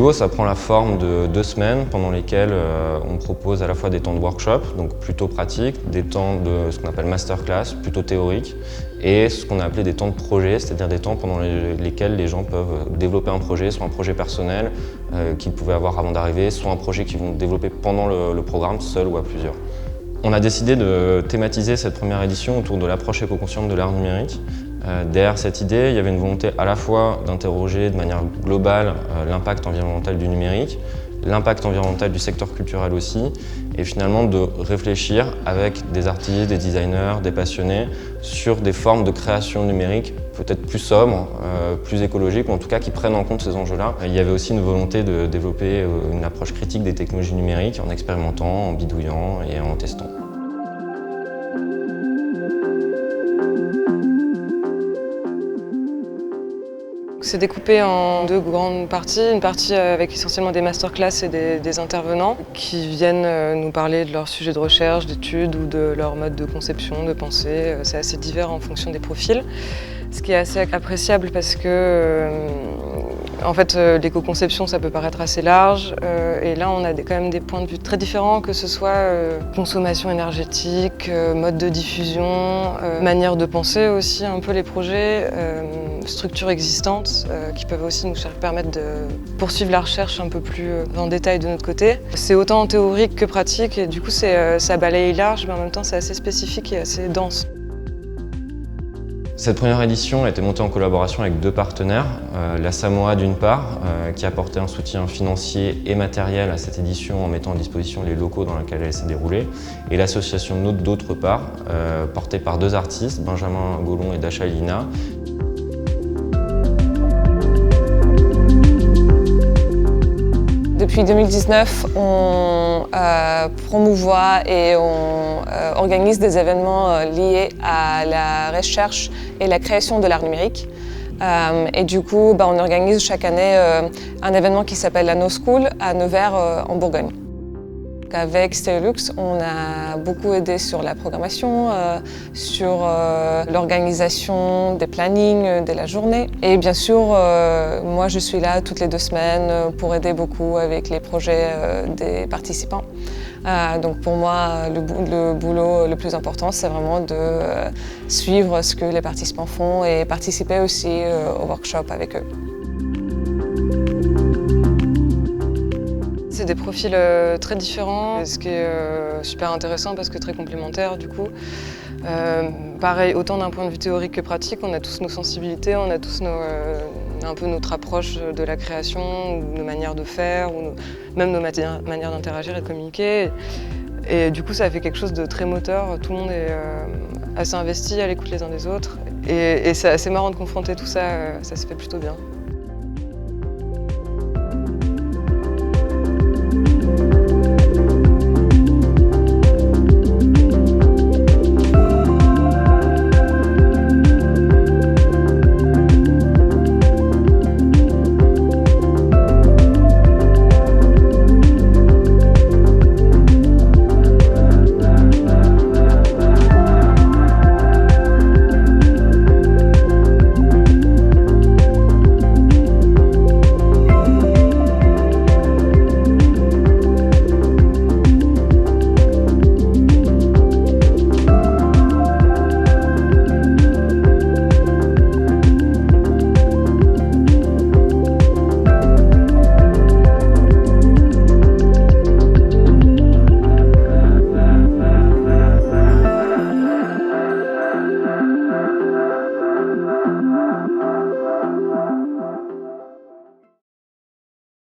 Duo, ça prend la forme de 2 semaines pendant lesquelles on propose à la fois des temps de workshop, donc plutôt pratiques, des temps de ce qu'on appelle masterclass, plutôt théoriques, et ce qu'on a appelé des temps de projet, c'est-à-dire des temps pendant lesquels les gens peuvent développer un projet, soit un projet personnel qu'ils pouvaient avoir avant d'arriver, soit un projet qu'ils vont développer pendant le programme, seul ou à plusieurs. On a décidé de thématiser cette première édition autour de l'approche éco-consciente de l'art numérique. Derrière cette idée, il y avait une volonté à la fois d'interroger de manière globale l'impact environnemental du numérique, l'impact environnemental du secteur culturel aussi, et finalement de réfléchir avec des artistes, des designers, des passionnés sur des formes de création numérique peut-être plus sobres, plus écologiques, ou en tout cas qui prennent en compte ces enjeux-là. Il y avait aussi une volonté de développer une approche critique des technologies numériques en expérimentant, en bidouillant et en testant. C'est découpé en 2 grandes parties. Une partie avec essentiellement des masterclass et des intervenants qui viennent nous parler de leur sujet de recherche, d'études ou de leur mode de conception, de pensée. C'est assez divers en fonction des profils. Ce qui est assez appréciable parce que en fait, l'éco-conception, ça peut paraître assez large. Et là, on a quand même des points de vue très différents, que ce soit consommation énergétique, mode de diffusion, manière de penser aussi un peu les projets, structures existantes qui peuvent aussi nous permettre de poursuivre la recherche un peu plus en détail de notre côté. C'est autant théorique que pratique et du coup, ça balaye large, mais en même temps, c'est assez spécifique et assez dense. Cette première édition a été montée en collaboration avec 2 partenaires, la Samoa d'une part, qui a apporté un soutien financier et matériel à cette édition en mettant à disposition les locaux dans lesquels elle s'est déroulée, et l'association Note d'autre part, portée par 2 artistes, Benjamin Gollon et Dasha Lina. Depuis 2019, on promouvoit et on organise des événements liés à la recherche et la création de l'art numérique. Et du coup, on organise chaque année un événement qui s'appelle la No School à Nevers en Bourgogne. Avec Stereolux, on a beaucoup aidé sur la programmation, sur l'organisation des plannings de la journée. Et bien sûr, moi je suis là toutes les 2 semaines pour aider beaucoup avec les projets des participants. Donc pour moi, le boulot le plus important, c'est vraiment de suivre ce que les participants font et participer aussi au workshop avec eux. C'est des profils très différents, ce qui est super intéressant parce que très complémentaire du coup. Pareil, autant d'un point de vue théorique que pratique, on a tous nos sensibilités, on a tous un peu notre approche de la création, ou nos manières de faire, ou même nos manières d'interagir et de communiquer. Et du coup, ça fait quelque chose de très moteur, tout le monde est assez investi à l'écoute les uns des autres. Et c'est assez marrant de confronter tout ça, ça se fait plutôt bien.